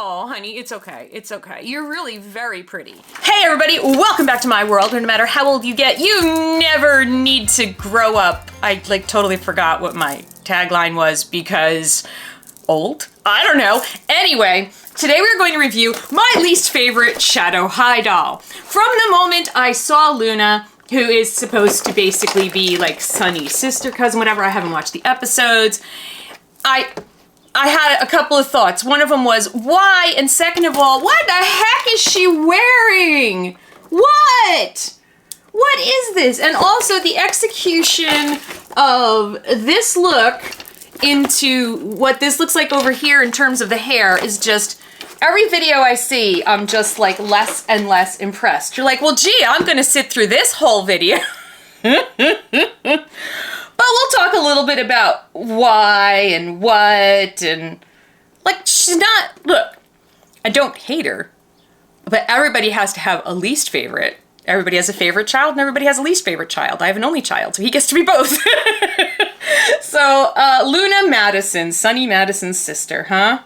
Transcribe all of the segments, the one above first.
Oh, honey, it's okay. It's okay. You're really very pretty. Hey, everybody. Welcome back to my world, where no matter how old you get, you never need to grow up. I, totally forgot what my tagline was because old? I don't know. Anyway, today we're going to review my least favorite Shadow High doll. From the moment I saw Luna, who is supposed to basically be like Sunny's sister, cousin, whatever. I haven't watched the episodes. I had a couple of thoughts. One of them was, why? And second of all, what the heck is she wearing? What? What is this? And also the execution of this look into what this looks like over here in terms of the hair is just, every video I see, I'm just like less and less impressed. You're like, well, gee, I'm gonna sit through this whole video. But we'll talk a little bit about why and what, and like, she's not, look, I don't hate her, but everybody has to have a least favorite. Everybody has a favorite child and everybody has a least favorite child. I have an only child, so he gets to be both. So, Luna Madison, Sunny Madison's sister, huh?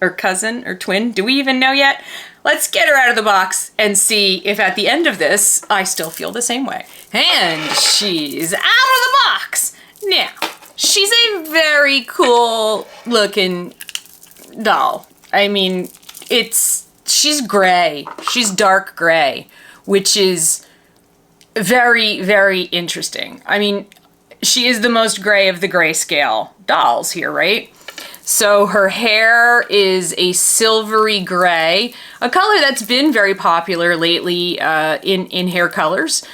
Or cousin, or twin, do we even know yet? Let's get her out of the box and see if at the end of this, I still feel the same way. And she's out of the box. Now, she's a very cool looking doll. I mean, she's gray. She's dark gray, which is very, very interesting. I mean, she is the most gray of the grayscale dolls here, right? So her hair is a silvery gray, a color that's been very popular lately in hair colors,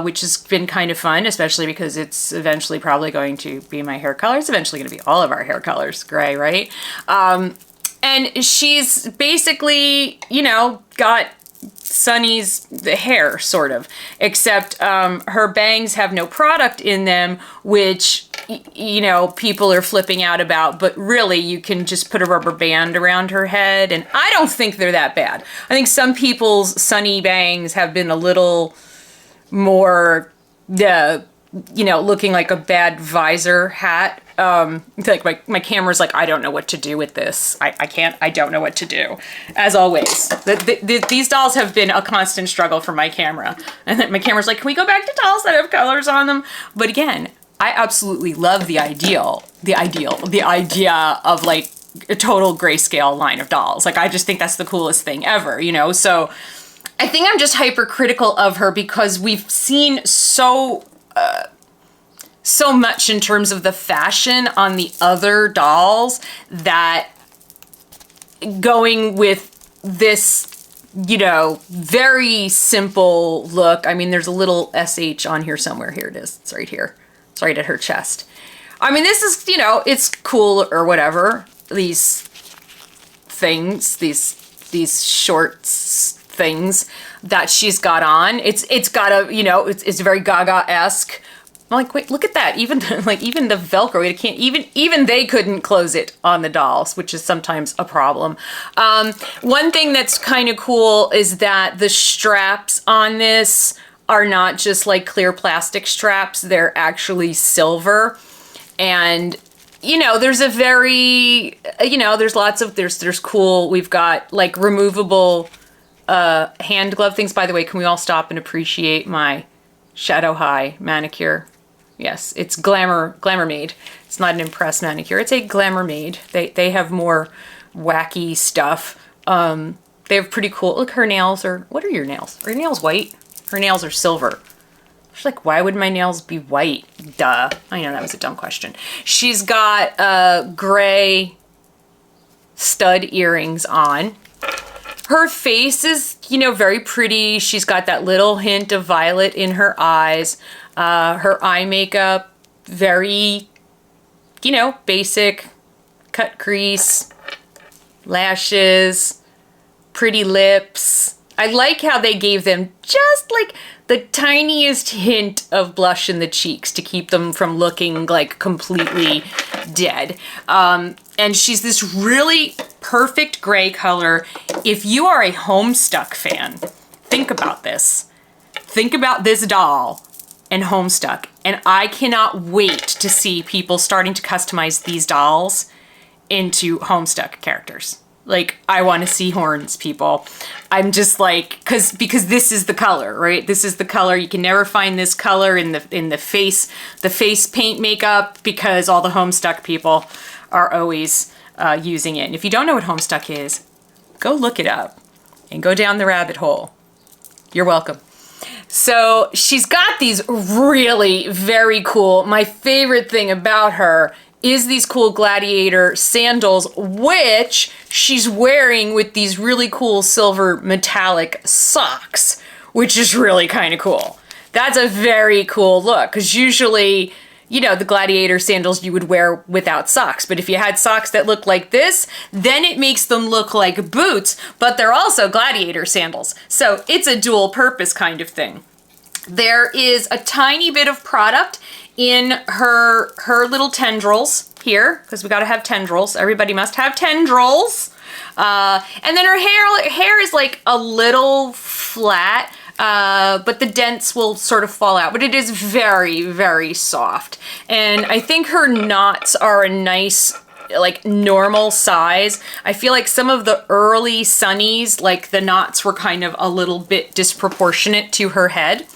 which has been kind of fun, especially because it's eventually probably going to be my hair color. It's eventually going to be all of our hair colors, gray, right? And she's basically, you know, got Sunny's hair, sort of, except her bangs have no product in them, which, you know, people are flipping out about, but really you can just put a rubber band around her head, and I don't think they're that bad. I think some people's Sunny bangs have been a little more, you know, looking like a bad visor hat. Like my camera's like, I don't know what to do with this. I don't know what to do. As always, these dolls have been a constant struggle for my camera. And then my camera's like, can we go back to dolls that have colors on them? But again, I absolutely love the idea of like a total grayscale line of dolls. Like, I just think that's the coolest thing ever, you know? So I think I'm just hypercritical of her because we've seen so much in terms of the fashion on the other dolls that going with this, you know, very simple look. I mean, there's a little SH on here somewhere. Here it is. It's right here. It's right at her chest. I mean, this is, you know, it's cool or whatever. These things, these shorts things that she's got on. It's got a, you know, it's very Gaga-esque. I'm like, wait, look at that. Even even the Velcro, it can't even they couldn't close it on the dolls, which is sometimes a problem. One thing that's kind of cool is that the straps on this are not just like clear plastic straps. They're actually silver. And, you know, there's a very, you know, there's lots of, there's cool, we've got like removable hand glove things. By the way, can we all stop and appreciate my Shadow High manicure? Yes, it's Glamour Made. It's not an Impress manicure. It's a Glamour Made. They have more wacky stuff. They have pretty cool, look, her nails are, what are your nails? Are your nails white? Her nails are silver. She's like, why would my nails be white? Duh. I know that was a dumb question. She's got gray stud earrings on. Her face is, you know, very pretty. She's got that little hint of violet in her eyes. Her eye makeup, very, you know, basic. Cut crease, lashes, pretty lips. I like how they gave them just like the tiniest hint of blush in the cheeks to keep them from looking like completely dead. And she's this really perfect gray color. If you are a Homestuck fan, think about this. Think about this doll and Homestuck. And I cannot wait to see people starting to customize these dolls into Homestuck characters. Like, I want to see horns, people. I'm just like, because this is the color, right? This is the color. You can never find this color in the face paint makeup, because all the Homestuck people are always using it. And if you don't know what Homestuck is, go look it up and go down the rabbit hole. You're welcome. So she's got these really very cool, my favorite thing about her is these cool gladiator sandals, which she's wearing with these really cool silver metallic socks, which is really kind of cool. That's a very cool look, because usually, you know, the gladiator sandals you would wear without socks. But if you had socks that look like this, then it makes them look like boots, but they're also gladiator sandals. So it's a dual purpose kind of thing. There is a tiny bit of product in her little tendrils here, because we got to have tendrils. Everybody must have tendrils. And then her hair is like a little flat, but the dents will sort of fall out. But it is very, very soft. And I think her knots are a nice, like, normal size. I feel like some of the early Sunnies, like, the knots were kind of a little bit disproportionate to her head.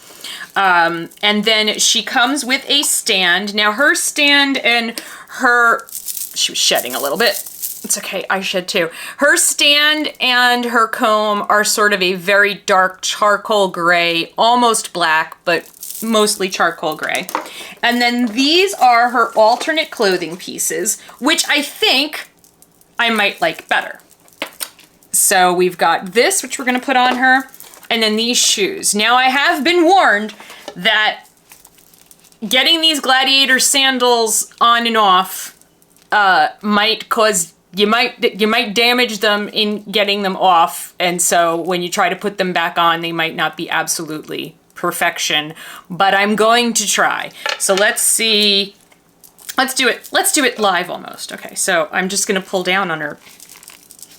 And then she comes with a stand. Now her stand and she was shedding a little bit. It's okay, I shed too. Her stand and her comb are sort of a very dark charcoal gray, almost black, but mostly charcoal gray. And then these are her alternate clothing pieces, which I think I might like better. So we've got this, which we're gonna put on her, and then these shoes. Now I have been warned that getting these gladiator sandals on and off might cause, you might damage them in getting them off, and so when you try to put them back on, they might not be absolutely perfection, but I'm going to try. So let's see, let's do it live almost. Okay, so I'm just gonna pull down on her.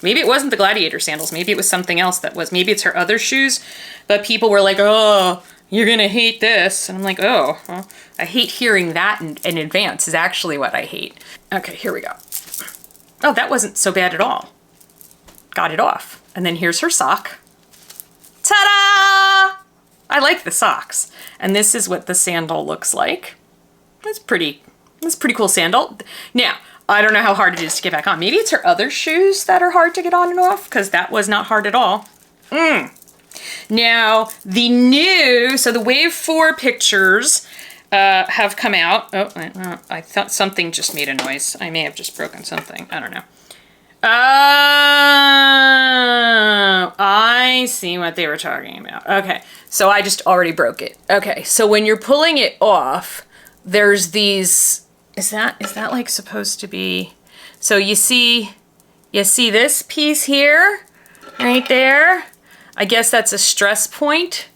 Maybe it wasn't the gladiator sandals, maybe it was something else maybe it's her other shoes, but people were like, oh, you're gonna hate this. And I'm like, oh, well, I hate hearing that in advance is actually what I hate. Okay, here we go. Oh, that wasn't so bad at all. Got it off. And then here's her sock. Ta-da! I like the socks. And this is what the sandal looks like. That's pretty cool sandal. Now, I don't know how hard it is to get back on. Maybe it's her other shoes that are hard to get on and off, because that was not hard at all. Now, so the Wave 4 pictures have come out. Oh, I thought something just made a noise. I may have just broken something. I don't know. Oh, I see what they were talking about. Okay, so I just already broke it. Okay, so when you're pulling it off, there's these, is that like supposed to be, so you see this piece here, right there? I guess that's a stress point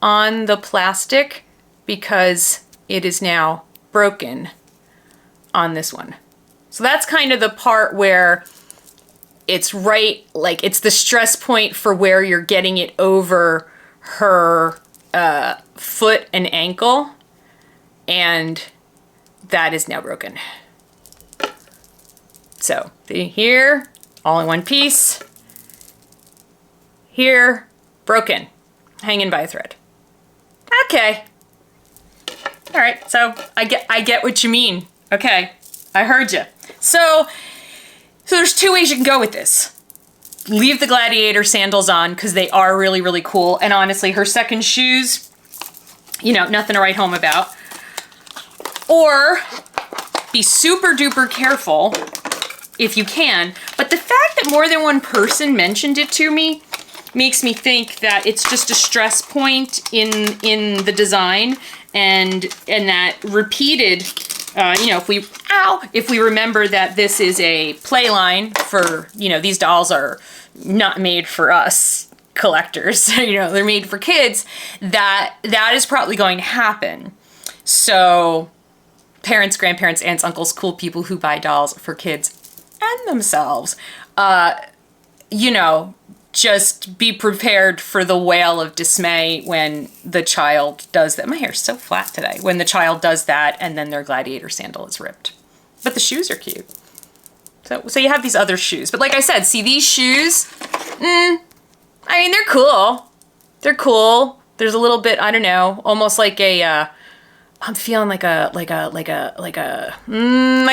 on the plastic because it is now broken on this one. So that's kind of the part where it's right, like it's the stress point for where you're getting it over her foot and ankle, and that is now broken. So here, all in one piece. Here, broken, hanging by a thread. Okay. All right, so I get what you mean. Okay, I heard you. So there's two ways you can go with this. Leave the gladiator sandals on because they are really, really cool. And honestly, her second shoes, you know, nothing to write home about. Or be super duper careful if you can. But the fact that more than one person mentioned it to me makes me think that it's just a stress point in the design, and that repeated, you know, if we remember that this is a play line for, you know, these dolls are not made for us collectors, you know, they're made for kids, that is probably going to happen. So parents, grandparents, aunts, uncles, cool people who buy dolls for kids and themselves, you know, just be prepared for the wail of dismay when the child does that. My hair's so flat today. When the child does that and then their gladiator sandal is ripped. But the shoes are cute. So you have these other shoes. But like I said, see these shoes? I mean, they're cool. They're cool. There's a little bit, I don't know, almost like a, I'm feeling like a, I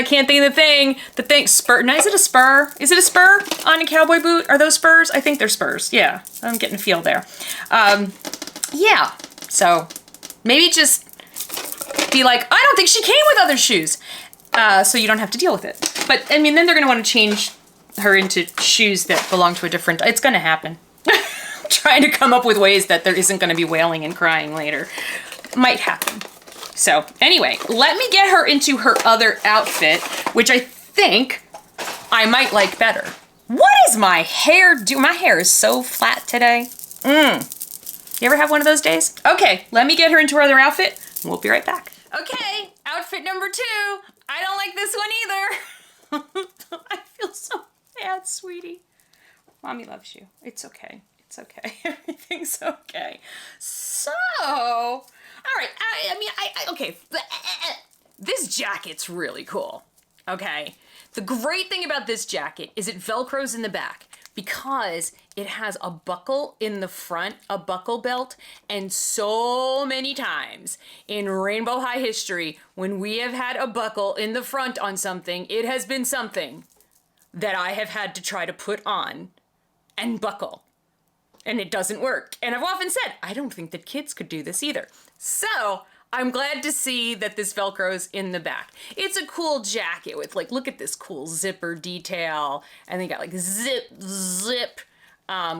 can't think of the thing, spur. Now, is it a spur? Is it a spur on a cowboy boot? Are those spurs? I think they're spurs. Yeah, I'm getting a feel there. Yeah, so maybe just be like, I don't think she came with other shoes. So you don't have to deal with it. But, I mean, then they're going to want to change her into shoes that belong to a different, it's going to happen. Trying to come up with ways that there isn't going to be wailing and crying later. Might happen. So anyway, let me get her into her other outfit, which I think I might like better. What is my hair doing? My hair is so flat today. You ever have one of those days? Okay, let me get her into her other outfit. We'll be right back. Okay, outfit number 2. I don't like this one either. I feel so bad, sweetie. Mommy loves you. It's okay. It's okay. Everything's okay. So, all right. Okay. This jacket's really cool. Okay. The great thing about this jacket is it Velcros in the back because it has a buckle in the front, a buckle belt, and so many times in Rainbow High history, when we have had a buckle in the front on something, it has been something that I have had to try to put on and buckle. And it doesn't work. And I've often said, I don't think that kids could do this either. So I'm glad to see that this Velcro's in the back. It's a cool jacket with like, look at this cool zipper detail. And they got like zip,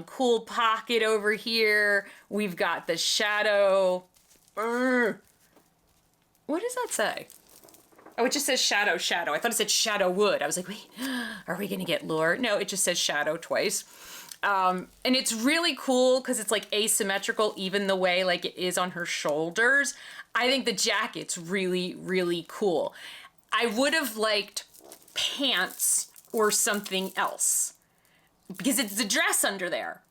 cool pocket over here. We've got the shadow. What does that say? Oh, it just says shadow. I thought it said shadow wood. I was like, wait, are we gonna get lore? No, it just says shadow twice. And it's really cool because it's like asymmetrical even the way like it is on her shoulders. I think the jacket's really, really cool. I would have liked pants or something else because it's the dress under there.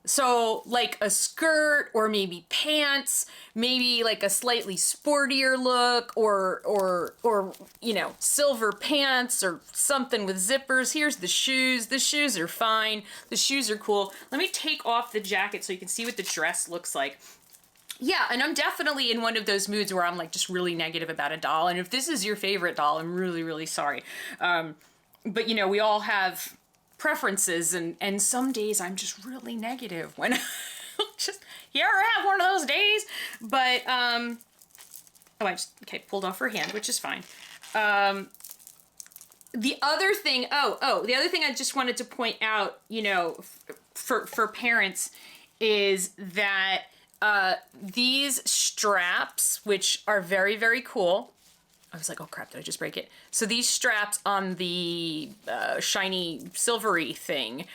So like a skirt or maybe pants, maybe like a slightly sportier look or you know, silver pants or something with zippers. Here's the shoes. The shoes are fine. The shoes are cool. Let me take off the jacket so you can see what the dress looks like. Yeah, and I'm definitely in one of those moods where I'm like just really negative about a doll. And if this is your favorite doll, I'm really, really sorry. But you know, we all have preferences and some days I'm just really negative when just, you ever have one of those days? But oh, I just pulled off her hand, which is fine. The other thing, the other thing I just wanted to point out, you know, for parents is that these straps, which are very, very cool. I was like, oh crap, did I just break it? So these straps on the shiny silvery thing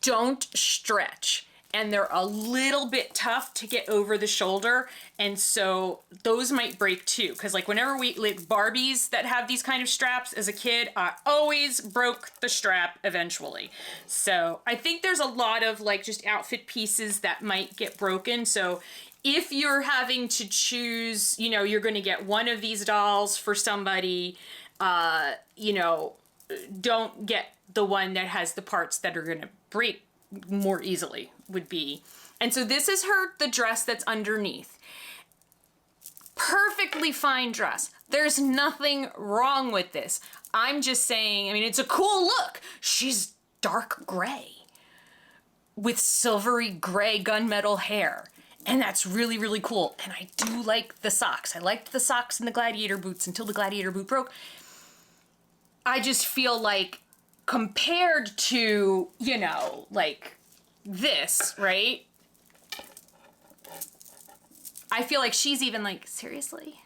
don't stretch. And they're a little bit tough to get over the shoulder. And so those might break too. Because like whenever we, like Barbies that have these kind of straps as a kid, I always broke the strap eventually. So I think there's a lot of like just outfit pieces that might get broken. So if you're having to choose, you know, you're going to get one of these dolls for somebody, you know, don't get the one that has the parts that are going to break more easily would be. And so this is the dress that's underneath. Perfectly fine dress. There's nothing wrong with this. I'm just saying, I mean, it's a cool look. She's dark gray with silvery gray gunmetal hair. And that's really, really cool. And I do like the socks. I liked the socks and the gladiator boots until the gladiator boot broke. I just feel like compared to, you know, like this, right? I feel like she's even like, seriously?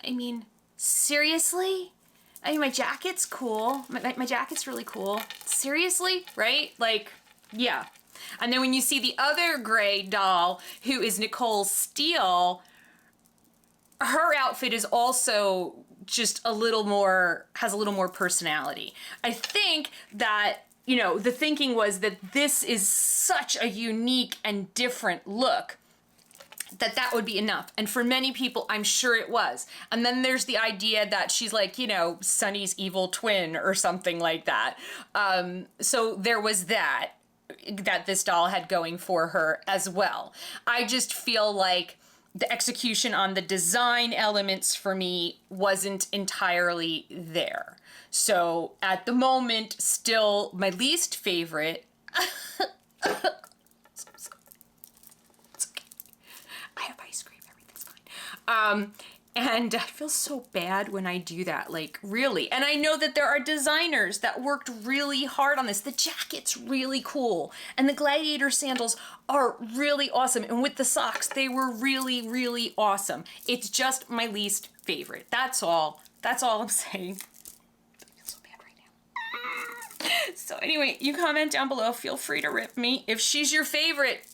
I mean, seriously? I mean, my jacket's cool. My jacket's really cool. Seriously, right? Like, yeah. And then when you see the other gray doll, who is Nicole Steele, her outfit is also just a little more, has a little more personality. I think that, you know, the thinking was that this is such a unique and different look that would be enough. And for many people, I'm sure it was. And then there's the idea that she's like, you know, Sunny's evil twin or something like that. So there was that this doll had going for her as well. I just feel like the execution on the design elements for me wasn't entirely there. So at the moment, still my least favorite. It's okay. I have ice cream, everything's fine. And I feel so bad when I do that, like really. And I know that there are designers that worked really hard on this. The jacket's really cool. And the gladiator sandals are really awesome. And with the socks, they were really, really awesome. It's just my least favorite. That's all. That's all I'm saying. I feel so bad right now. So anyway, you comment down below. Feel free to rip me. If she's your favorite,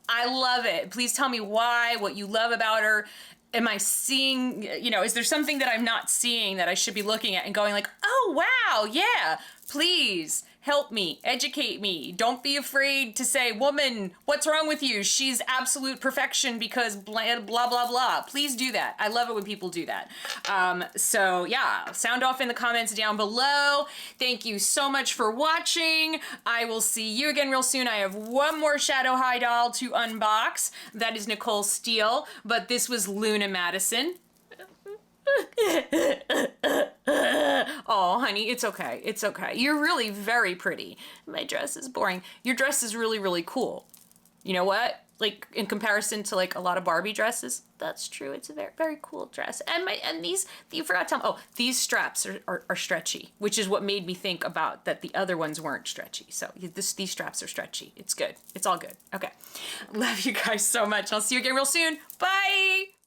I love it. Please tell me why, what you love about her. Am I seeing, you know, is there something that I'm not seeing that I should be looking at and going like, oh, wow, yeah, please help me, educate me. Don't be afraid to say, woman, what's wrong with you? She's absolute perfection because blah, blah, blah, blah. Please do that. I love it when people do that. So yeah, sound off in the comments down below. Thank you so much for watching. I will see you again real soon. I have one more Shadow High doll to unbox. That is Nicole Steele, but this was Luna Madison. Oh, honey, it's okay. It's okay. You're really very pretty. My dress is boring. Your dress is really, really cool. You know what? Like in comparison to like a lot of Barbie dresses, that's true. It's a very, very cool dress. And these, you forgot to tell me, oh, these straps are stretchy, which is what made me think about that the other ones weren't stretchy. So these straps are stretchy. It's good. It's all good. Okay. Love you guys so much. I'll see you again real soon. Bye.